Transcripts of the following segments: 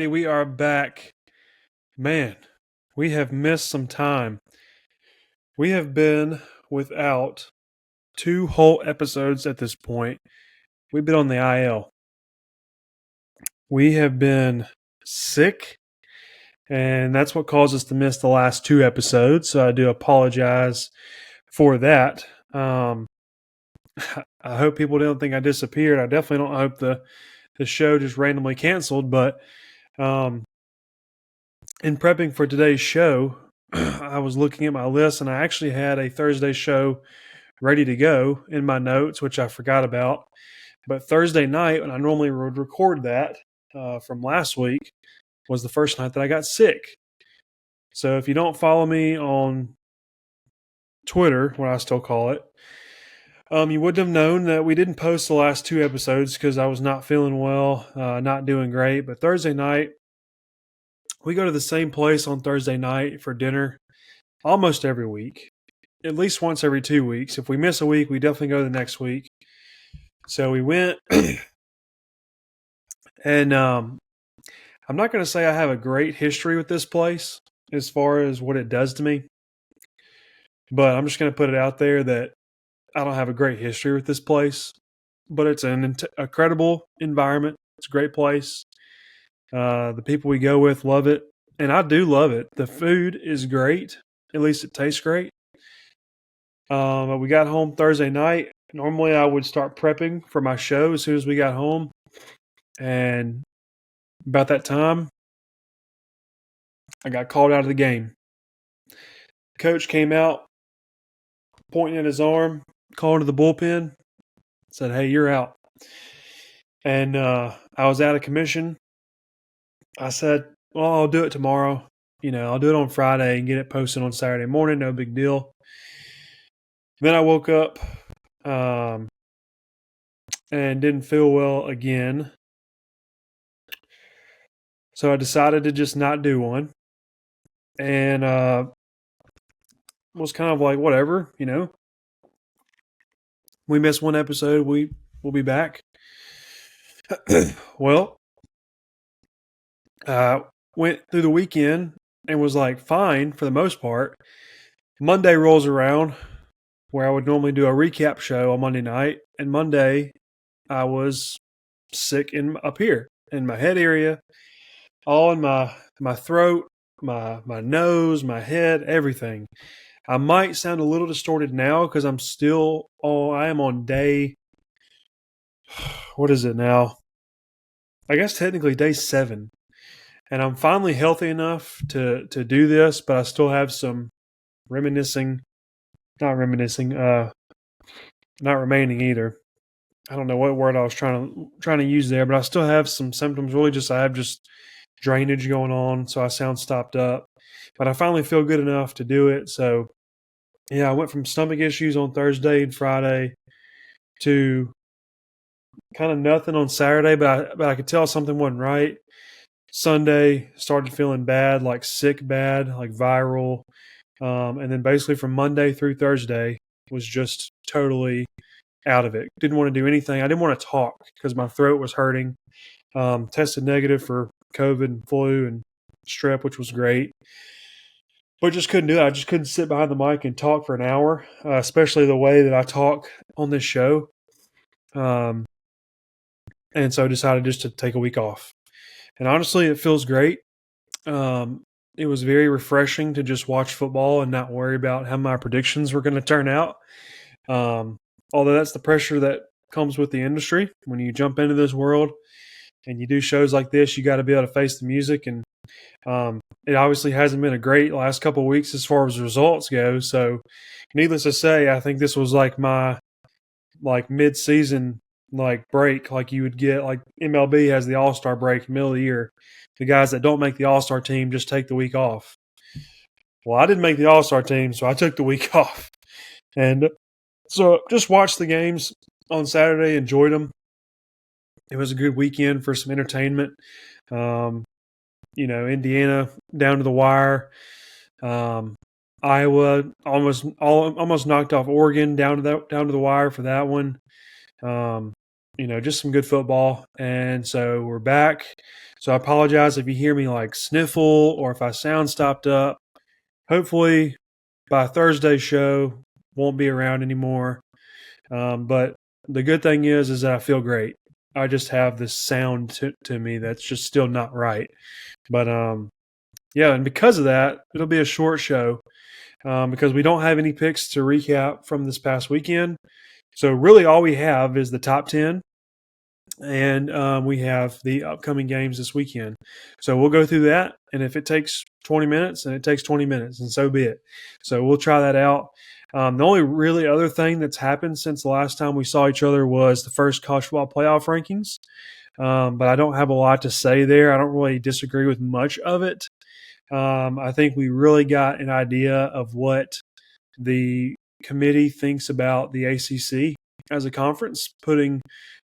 everybody. We are back. Man, we have missed some time. We have been without 2 whole episodes at this point. We've been on the IL. We have been sick, and that's what caused us to miss the last 2 episodes. So I do apologize for that. I hope people don't think I disappeared. I definitely don't hope the show just randomly canceled, but in prepping for today's show, I was looking at my list and I actually had a Thursday show ready to go in my notes, which I forgot about. But Thursday night, when I normally would record that from last week, was the first night that I got sick. So if you don't follow me on Twitter, what I still call it, you wouldn't have known that we didn't post the last 2 episodes because I was not feeling well, not doing great. But Thursday night, we go to the same place on Thursday night for dinner almost every week, at least once every 2 weeks. If we miss a week, we definitely go the next week. So we went, and I'm not going to say I have a great history with this place as far as what it does to me, but I'm just going to put it out there that I don't have a great history with this place, but it's an incredible environment. It's a great place. The people we go with love it, and I do love it. The food is great. At least it tastes great. But we got home Thursday night. Normally, I would start prepping for my show as soon as we got home. And about that time, I got called out of the game. Coach came out, pointing at his arm, calling to the bullpen, said, "Hey, you're out." And I was out of commission. I said, "Well, I'll do it tomorrow. I'll do it on Friday and get it posted on Saturday morning. No big deal." Then I woke up and didn't feel well again. So I decided to just not do one. And was kind of like, whatever, We missed one episode. We'll be back. Well, went through the weekend and was like fine for the most part. Monday rolls around where I would normally do a recap show on Monday night. And Monday I was sick up here in my head area, all in my throat, my nose, my head, everything. I might sound a little distorted now because I am on day, what is it now? I guess technically day 7. And I'm finally healthy enough to do this, but I still have some not remaining either. I don't know what word I was trying to use there, but I still have some symptoms. Really, I have just drainage going on, so I sound stopped up. But I finally feel good enough to do it. So, yeah, I went from stomach issues on Thursday and Friday to kind of nothing on Saturday, but I could tell something wasn't right. Sunday started feeling bad, like sick bad, like viral. And then basically from Monday through Thursday was just totally out of it. Didn't want to do anything. I didn't want to talk because my throat was hurting. Tested negative for COVID and flu and strep, which was great. But just couldn't do it. I just couldn't sit behind the mic and talk for an hour, especially the way that I talk on this show. And so I decided just to take a week off. And honestly, it feels great. It was very refreshing to just watch football and not worry about how my predictions were going to turn out. Although that's the pressure that comes with the industry. When you jump into this world and you do shows like this, you got to be able to face the music. And it obviously hasn't been a great last couple of weeks as far as results go. So needless to say, I think this was like my mid-season break, like you would get, like MLB has the All-Star break in the middle of the year. The guys that don't make the All-Star team just take the week off. Well, I didn't make the All-Star team, so I took the week off. And so just watched the games on Saturday, enjoyed them. It was a good weekend for some entertainment. Indiana down to the wire. Iowa almost knocked off Oregon down to the wire for that one. just some good football. And so we're back. So I apologize if you hear me like sniffle or if I sound stopped up. Hopefully by Thursday's show, won't be around anymore. But the good thing is that I feel great. I just have this sound to me that's just still not right. But yeah, and because of that, it'll be a short show because we don't have any picks to recap from this past weekend. So really, all we have is the top 10, and we have the upcoming games this weekend. So we'll go through that, and if it takes 20 minutes, then it takes 20 minutes, and so be it. So we'll try that out. The only really other thing that's happened since the last time we saw each other was the first college football playoff rankings. But I don't have a lot to say there. I don't really disagree with much of it. I think we really got an idea of what the committee thinks about the ACC as a conference, putting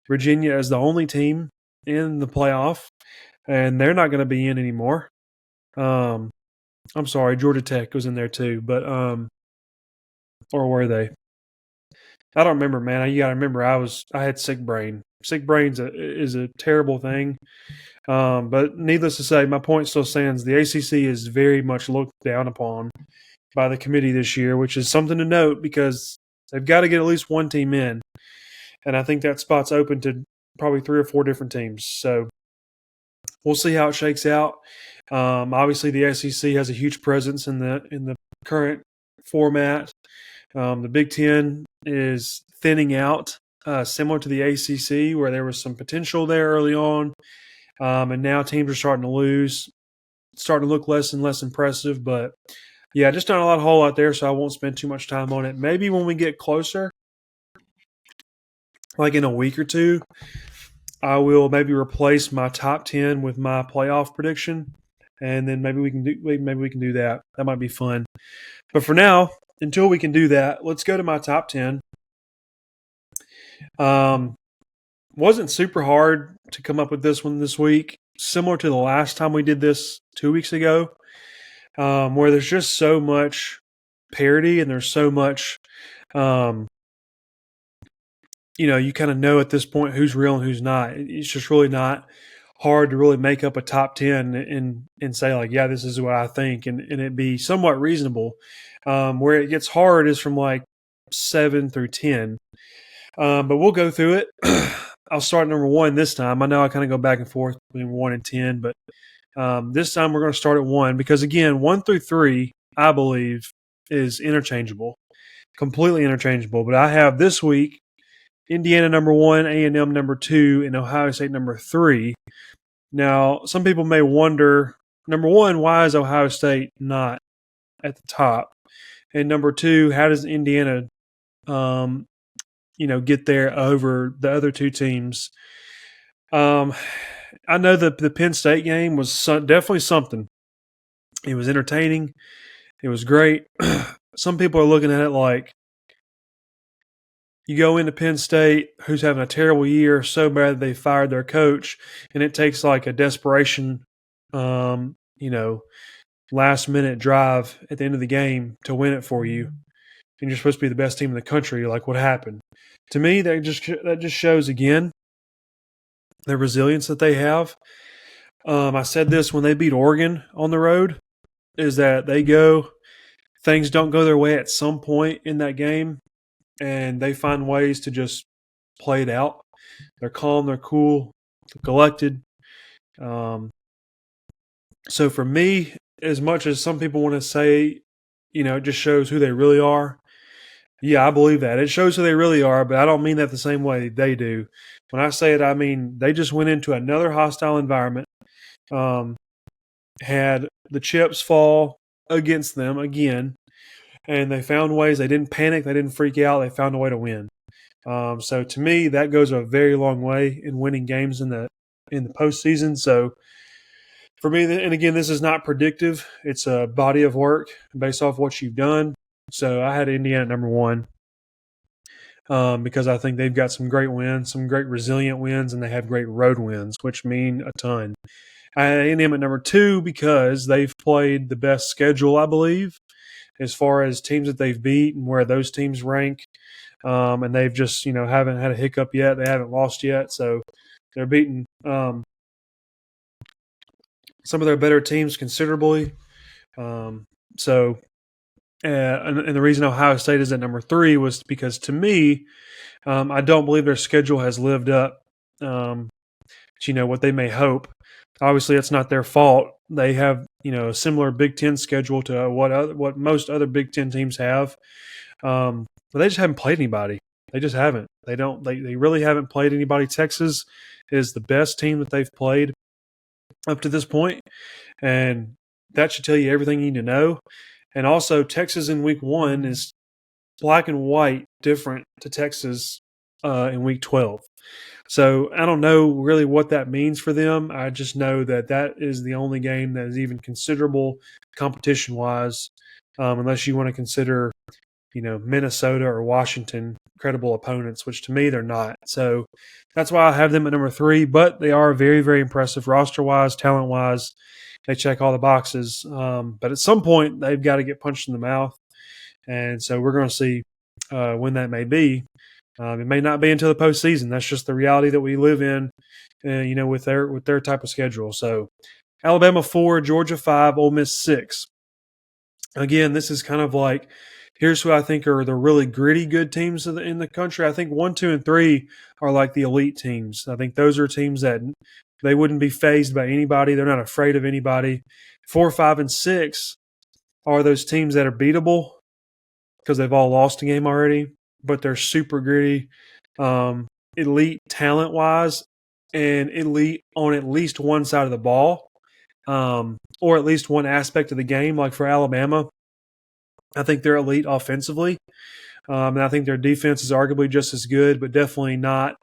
Virginia as the only team in the playoff, and they're not going to be in anymore. I'm sorry, Georgia Tech was in there too, but or were they? I don't remember, man. You got to remember, I had sick brain. Sick brains is a terrible thing. But needless to say, my point still stands. The ACC is very much looked down upon by the committee this year, which is something to note because they've got to get at least one team in. And I think that spot's open to probably 3 or 4 different teams. So we'll see how it shakes out. Obviously, the SEC has a huge presence in the current format. The Big Ten is thinning out, similar to the ACC, where there was some potential there early on. And now teams are starting to lose, starting to look less and less impressive. But yeah, just not a whole lot there, so I won't spend too much time on it. Maybe when we get closer, like in a week or two, I will maybe replace my top 10 with my playoff prediction, and then maybe we can do that. That might be fun. But for now, until we can do that, let's go to my top 10. Wasn't super hard to come up with this one this week, similar to the last time we did this 2 weeks ago, where there's just so much parity and there's so much, you kind of know at this point who's real and who's not. It's just really not hard to really make up a top 10 and say like, yeah, this is what I think, and it be somewhat reasonable. Where it gets hard is from like 7 through 10. But we'll go through it. I'll start number 1 this time. I know I kind of go back and forth between 1 and 10, but this time we're going to start at 1 because, again, 1 through 3, I believe, is interchangeable, completely interchangeable. But I have this week Indiana number 1, A&M number 2, and Ohio State number 3. Now, some people may wonder, number 1, why is Ohio State not at the top? And number 2, how does Indiana get there over the other 2 teams? I know that the Penn State game was definitely something. It was entertaining. It was great. Some people are looking at it like you go into Penn State, who's having a terrible year, so bad that they fired their coach, and it takes like a desperation, last-minute drive at the end of the game to win it for you. And you're supposed to be the best team in the country. Like, what happened? To me, that just shows again the resilience that they have. I said this when they beat Oregon on the road, is that things don't go their way at some point in that game, and they find ways to just play it out. They're calm, they're cool, they're collected. So for me, as much as some people want to say, it just shows who they really are. Yeah, I believe that. It shows who they really are, but I don't mean that the same way they do. When I say it, I mean they just went into another hostile environment, had the chips fall against them again, and they found ways. They didn't panic. They didn't freak out. They found a way to win. So to me, that goes a very long way in winning games in the postseason. So for me, and again, this is not predictive. It's a body of work based off what you've done. So I had Indiana at number 1 because I think they've got some great wins, some great resilient wins, and they have great road wins, which mean a ton. I had A&M at number 2 because they've played the best schedule, I believe, as far as teams that they've beat and where those teams rank. And they've just, haven't had a hiccup yet. They haven't lost yet. So they're beating some of their better teams considerably. So, and the reason Ohio State is at number 3 was because, to me, I don't believe their schedule has lived up to, what they may hope. Obviously, it's not their fault. They have, a similar Big Ten schedule to what most other Big Ten teams have. But they just haven't played anybody. They just haven't. They really haven't played anybody. Texas is the best team that they've played up to this point, and that should tell you everything you need to know. And also, Texas in week 1 is black and white different to Texas in week 12. So I don't know really what that means for them. I just know that is the only game that is even considerable competition-wise, unless you want to consider, Minnesota or Washington credible opponents, which to me they're not. So that's why I have them at number 3. But they are very, very impressive roster-wise, talent-wise. They check all the boxes. But at some point, they've got to get punched in the mouth. And so we're going to see when that may be. It may not be until the postseason. That's just the reality that we live in, with their type of schedule. So Alabama 4, Georgia 5, Ole Miss 6. Again, this is kind of like, here's who I think are the really gritty good teams in the country. I think 1, 2, and 3 are like the elite teams. I think those are teams that they wouldn't be fazed by anybody. They're not afraid of anybody. 4, 5, and 6 are those teams that are beatable because they've all lost a game already, but they're super gritty, elite talent-wise, and elite on at least one side of the ball, or at least one aspect of the game. Like for Alabama, I think they're elite offensively, and I think their defense is arguably just as good, but definitely not,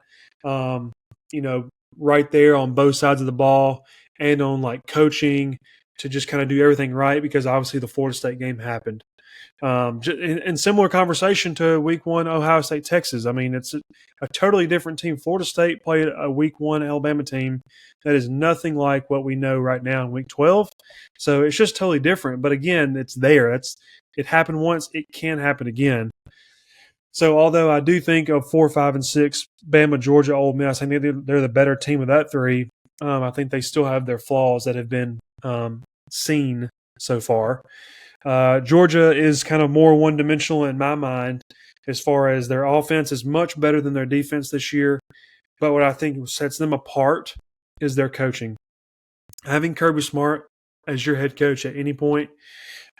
right there on both sides of the ball and on like coaching to just kind of do everything right, because obviously the Florida State game happened. In similar conversation to week 1 Ohio State Texas. I mean, it's a totally different team. Florida State played a week 1 Alabama team that is nothing like what we know right now in week 12. So it's just totally different. But again, it's there. It happened once. It can happen again. So although I do think of 4, 5, and 6, Bama, Georgia, Ole Miss, I think they're the better team of that 3. I think they still have their flaws that have been seen so far. Georgia is kind of more one-dimensional in my mind as far as their offense is much better than their defense this year. But what I think sets them apart is their coaching. Having Kirby Smart as your head coach at any point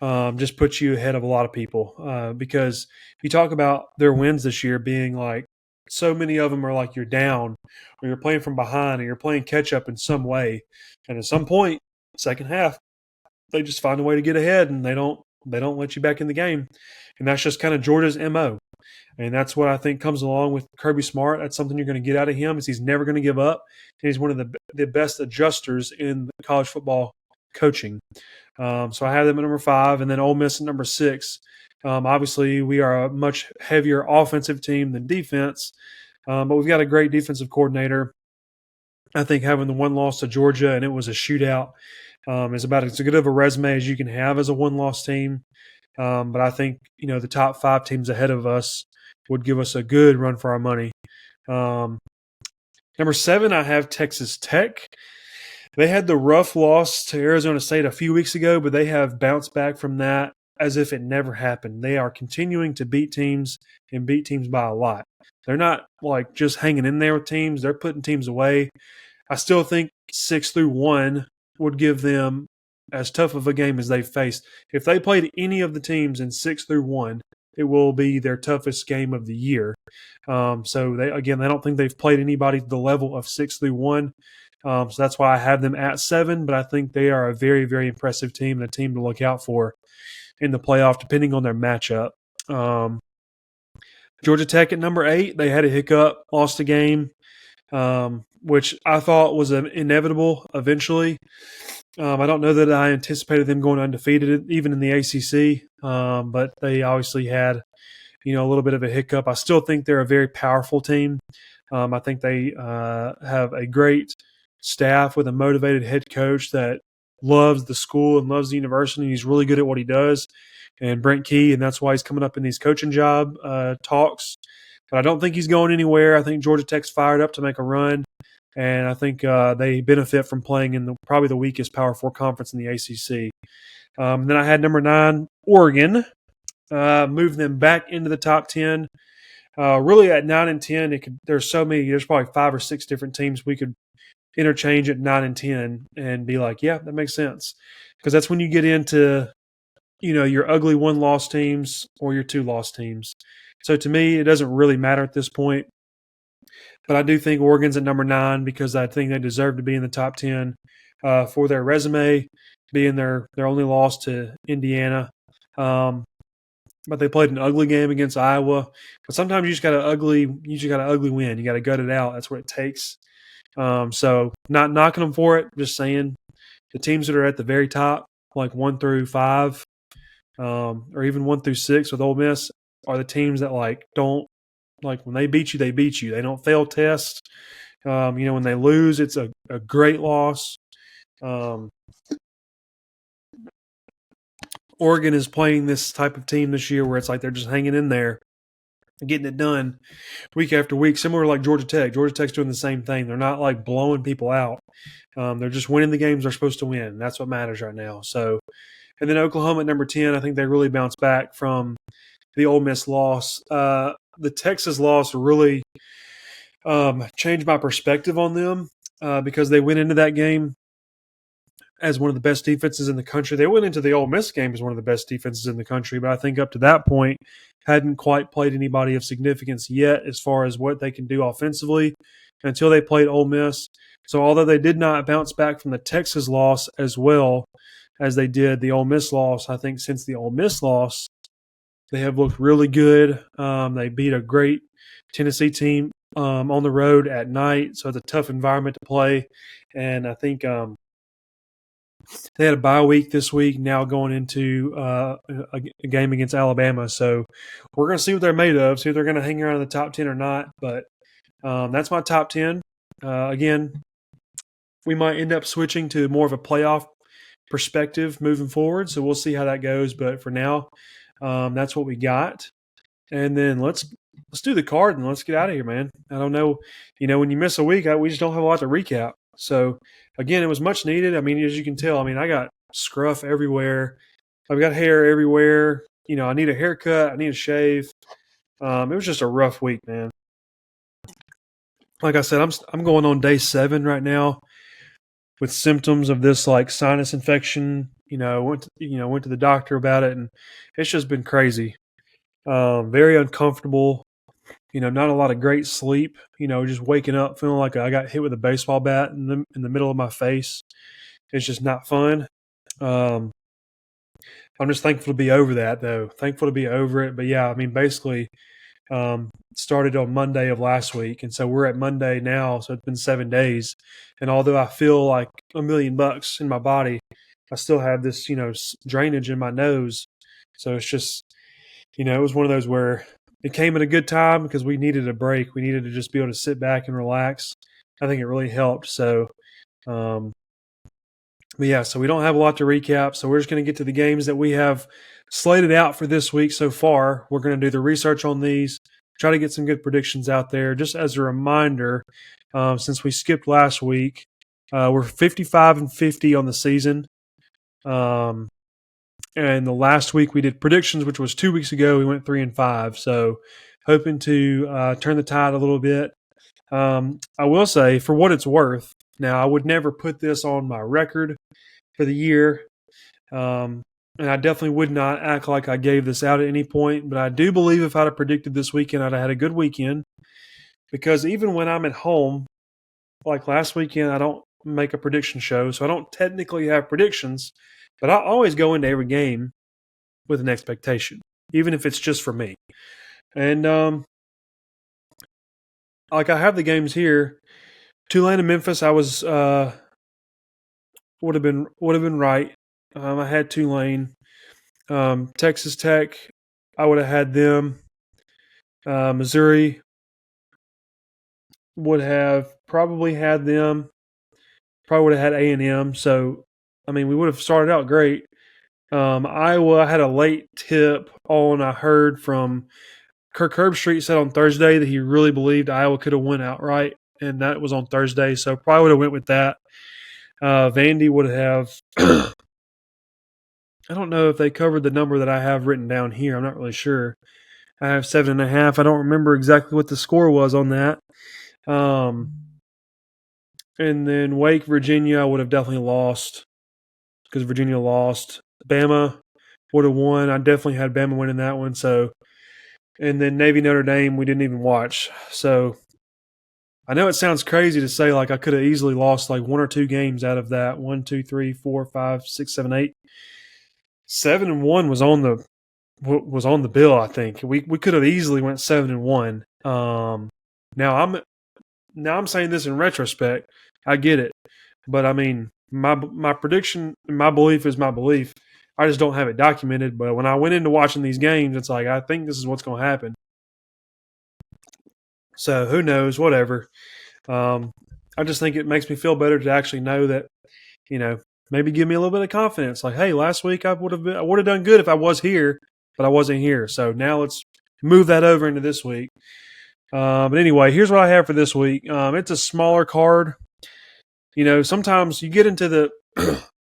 just puts you ahead of a lot of people, because you talk about their wins this year being like, so many of them are like you're down or you're playing from behind or you're playing catch up in some way. And at some point, second half, they just find a way to get ahead and they don't let you back in the game. And that's just kind of Georgia's MO. And that's what I think comes along with Kirby Smart. That's something you're going to get out of him, is he's never going to give up. And he's one of the best adjusters in college football coaching. So I have them at number 5, and then Ole Miss at number 6. Obviously, we are a much heavier offensive team than defense, but we've got a great defensive coordinator. I think having the one loss to Georgia, and it was a shootout, is about as good of a resume as you can have as a one-loss team. But I think, the top 5 teams ahead of us would give us a good run for our money. Number 7, I have Texas Tech. They had the rough loss to Arizona State a few weeks ago, but they have bounced back from that as if it never happened. They are continuing to beat teams and beat teams by a lot. They're not like just hanging in there with teams. They're putting teams away. I still think 6-1 would give them as tough of a game as they've faced. If they played any of the teams in 6-1, it will be their toughest game of the year. So they don't think they've played anybody to the level of 6-1. So that's why I have them at 7, but I think they are a very, very impressive team and a team to look out for in the playoff, depending on their matchup. Georgia Tech at number 8, they had a hiccup, lost a game, which I thought was inevitable eventually. I don't know that I anticipated them going undefeated, even in the ACC, but they obviously had, a little bit of a hiccup. I still think they're a very powerful team. I think they have a great staff with a motivated head coach that loves the school and loves the university. And he's really good at what he does. and Brent Key, and that's why he's coming up in these coaching job talks. But I don't think he's going anywhere. I think Georgia Tech's fired up to make a run, and I think they benefit from playing in probably the weakest Power 4 conference in the ACC. Then I had number 9, Oregon, move them back into the top 10. Really at 9 and 10, there's probably 5 or 6 different teams we could interchange at 9 and 10 and be like, yeah, that makes sense. Because that's when you get into, your ugly 1-loss teams or your 2-loss teams. So to me, it doesn't really matter at this point. But I do think Oregon's at number 9 because I think they deserve to be in the top 10 for their resume, being their only loss to Indiana. But they played an ugly game against Iowa. But sometimes you just got an ugly win. You got to gut it out. That's what it takes. So not knocking them for it. Just saying the teams that are at the very top, like 1 through 5, or even 1 through 6 with Ole Miss, are the teams that don't when they beat you, they beat you. They don't fail tests. When they lose, it's a great loss. Oregon is playing this type of team this year where it's like they're just hanging in there, getting it done week after week, similar to like Georgia Tech. Georgia Tech's doing the same thing. They're not like blowing people out. They're just winning the games they're supposed to win. That's what matters right now. So, and then Oklahoma at number 10, I think they really bounced back from the Ole Miss loss. The Texas loss really changed my perspective on them because they went into that game as one of the best defenses in the country. They went into the Ole Miss game as one of the best defenses in the country, but I think up to that point hadn't quite played anybody of significance yet as far as what they can do offensively until they played Ole Miss. So although they did not bounce back from the Texas loss as well as they did the Ole Miss loss, I think since the Ole Miss loss, they have looked really good. They beat a great Tennessee team on the road at night, so it's a tough environment to play. And I think they had a bye week this week, now going into a game against Alabama. So we're going to see what they're made of, see if they're going to hang around in the top 10 or not. But that's my top 10. Again, we might end up switching to more of a playoff perspective moving forward. So we'll see how that goes. But for now, that's what we got. And then let's do the card and let's get out of here, man. I don't know. When you miss a week, we just don't have a lot to recap. So, again, it was much needed. I mean, as you can tell, I got scruff everywhere. I've got hair everywhere. I need a haircut. I need a shave. It was just a rough week, man. Like I said, I'm going on day 7 right now with symptoms of this sinus infection. Went to the doctor about it, and it's just been crazy. Very uncomfortable. Not a lot of great sleep. Just waking up feeling like I got hit with a baseball bat in the middle of my face. It's just not fun. I'm just thankful to be over that, though. Thankful to be over it. But yeah, basically, started on Monday of last week, and so we're at Monday now. So it's been 7 days, and although I feel like $1,000,000 in my body, I still have this, drainage in my nose. So it's just, it was one of those where it came at a good time because we needed a break. We needed to just be able to sit back and relax. I think it really helped. So, but yeah, so we don't have a lot to recap. So we're just going to get to the games that we have slated out for this week so far. We're going to do the research on these, try to get some good predictions out there. Just as a reminder, since we skipped last week, we're 55-50 on the season. And the last week we did predictions, which was 2 weeks ago. We went 3-5. So hoping to turn the tide a little bit. I will say, for what it's worth, now I would never put this on my record for the year. And I definitely would not act like I gave this out at any point. But I do believe if I'd have predicted this weekend, I'd have had a good weekend. Because even when I'm at home, like last weekend, I don't make a prediction show. So I don't technically have predictions. But I always go into every game with an expectation, even if it's just for me. And I have the games here. Tulane and Memphis, I was would have been right. I had Tulane. Texas Tech, I would have had them. Missouri would have probably had them. Probably would have had A&M. So we would have started out great. Iowa had a late tip on. I heard from Kirk Herbstreit said on Thursday that he really believed Iowa could have won outright, and that was on Thursday. So probably would have went with that. Vandy would have. I don't know if they covered the number that I have written down here. I'm not really sure. I have 7.5. I don't remember exactly what the score was on that. And then Wake, Virginia, I would have definitely lost because Virginia lost. Bama would have won. I definitely had Bama winning that one. So, and then Navy, Notre Dame, we didn't even watch. So I know it sounds crazy to say like I could have easily lost like one or two games out of that. 1, 2, 3, 4, 5, 6, 7, 8. 7-1 was on the bill. I think we could have easily went 7-1. Now I'm saying this in retrospect. I get it, but I mean my prediction, my belief is my belief. I just don't have it documented. But when I went into watching these games, it's like I think this is what's going to happen. So who knows? Whatever. I just think it makes me feel better to actually know that, maybe give me a little bit of confidence. Like, hey, last week I would have done good if I was here, but I wasn't here. So now let's move that over into this week. But anyway, here's what I have for this week. It's a smaller card. Sometimes you get into the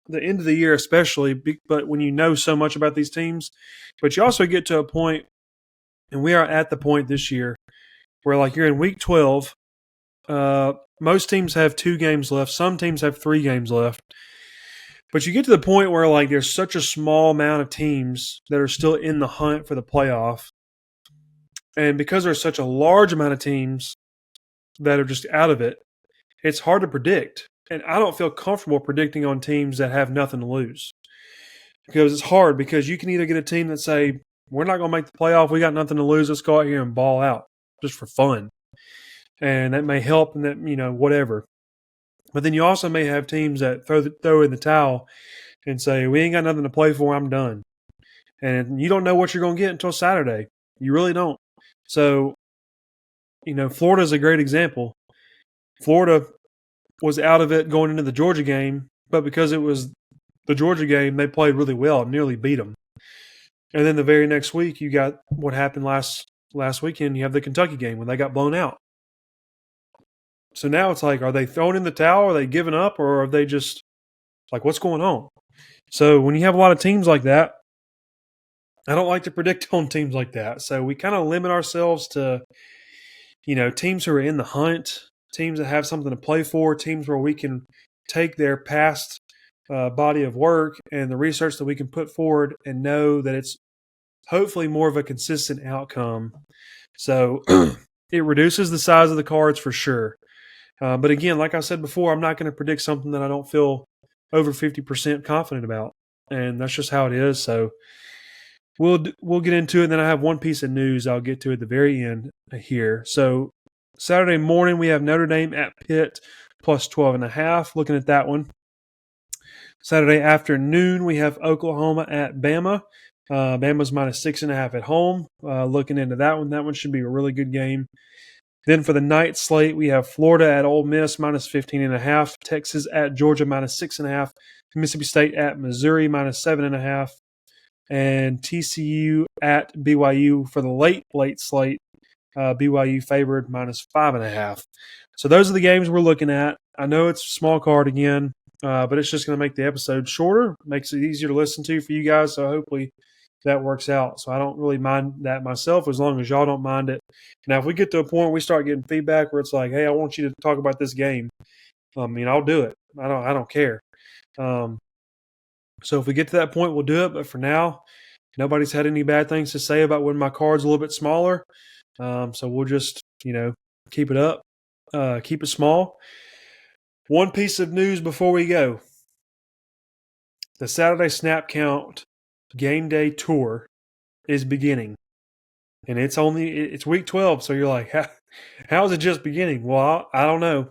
the end of the year, especially, but when you know so much about these teams, but you also get to a point, and we are at the point this year where like you're in week 12. Most teams have 2 games left. Some teams have 3 games left. But you get to the point where like there's such a small amount of teams that are still in the hunt for the playoff. And because there's such a large amount of teams that are just out of it, it's hard to predict. And I don't feel comfortable predicting on teams that have nothing to lose. Because it's hard because you can either get a team that say, we're not going to make the playoff. We got nothing to lose. Let's go out here and ball out just for fun. And that may help and that, whatever. But then you also may have teams that throw in the towel and say, we ain't got nothing to play for. I'm done. And you don't know what you're going to get until Saturday. You really don't. So, Florida is a great example. Florida was out of it going into the Georgia game, but because it was the Georgia game, they played really well and nearly beat them. And then the very next week, you got what happened last weekend. You have the Kentucky game when they got blown out. So now it's like, are they throwing in the towel? Are they giving up? Or are they just like, what's going on? So when you have a lot of teams like that, I don't like to predict on teams like that. So we kind of limit ourselves to, teams who are in the hunt, teams that have something to play for, teams where we can take their past body of work and the research that we can put forward and know that it's hopefully more of a consistent outcome. So it reduces the size of the cards for sure. But again, like I said before, I'm not going to predict something that I don't feel over 50% confident about. And that's just how it is. So we'll get into it. And then I have one piece of news I'll get to at the very end here. So Saturday morning, we have Notre Dame at Pitt plus 12.5. Looking at that one. Saturday afternoon, we have Oklahoma at Bama. Bama's minus 6.5 at home. Looking into that one. That one should be a really good game. Then for the night slate, we have Florida at Ole Miss minus 15.5, Texas at Georgia minus 6.5, Mississippi State at Missouri minus 7.5, and TCU at BYU for the late slate. BYU favored minus 5.5. So those are the games we're looking at. I know it's a small card again, but it's just going to make the episode shorter, makes it easier to listen to for you guys. So hopefully that works out. So I don't really mind that myself as long as y'all don't mind it. Now, if we get to a point where we start getting feedback where it's like, hey, I want you to talk about this game, I'll do it. I don't care. So if we get to that point, we'll do it. But for now, nobody's had any bad things to say about when my card's a little bit smaller. So we'll just, keep it up, keep it small. One piece of news before we go. The Saturday Snap Count Game Day Tour is beginning. And it's week 12, so you're like, how is it just beginning? Well, I don't know.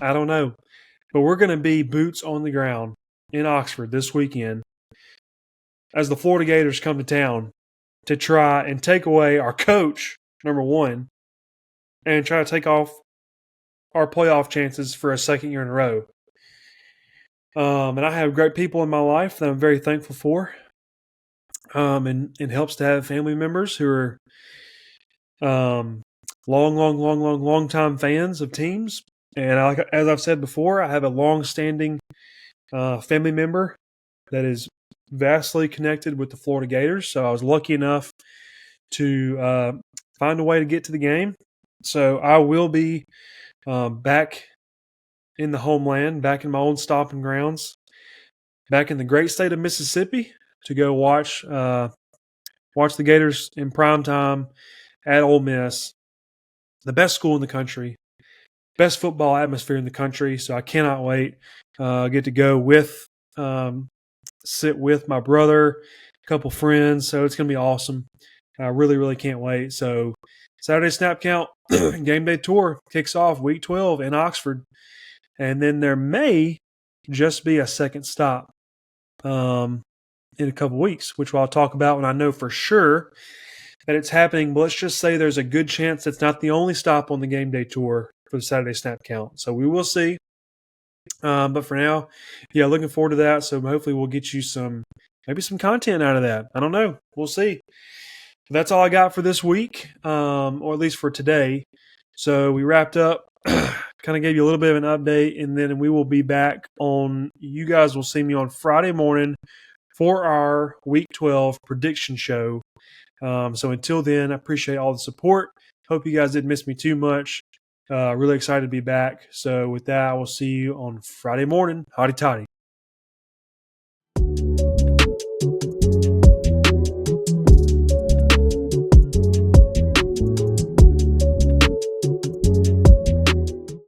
But we're going to be boots on the ground in Oxford this weekend as the Florida Gators come to town to try and take away our coach, number one, and try to take off our playoff chances for a second year in a row. And I have great people in my life that I'm very thankful for. and helps to have family members who are um, long time fans of teams. And as I've said before, I have a long standing family member that is vastly connected with the Florida Gators. So I was lucky enough to find a way to get to the game. So I will be back in the homeland, back in my own stomping grounds, back in the great state of Mississippi to go watch the Gators in prime time at Ole Miss, the best school in the country, best football atmosphere in the country. So I cannot wait. Get to go sit with my brother, a couple friends. So it's going to be awesome. I really can't wait. So Saturday Snap Count Game Day Tour kicks off week 12 in Oxford. And then there may just be a second stop in a couple weeks, which I'll talk about when I know for sure that it's happening. But let's just say there's a good chance it's not the only stop on the Game Day Tour for the Saturday Snap Count. So we will see. But for now, yeah, looking forward to that. So hopefully we'll get you maybe some content out of that. I don't know. We'll see. That's all I got for this week, or at least for today. So we wrapped up, kind of gave you a little bit of an update, and then we will be back you guys will see me on Friday morning for our Week 12 prediction show. So until then, I appreciate all the support. Hope you guys didn't miss me too much. Really excited to be back. So with that, I will see you on Friday morning. Hotty toddy.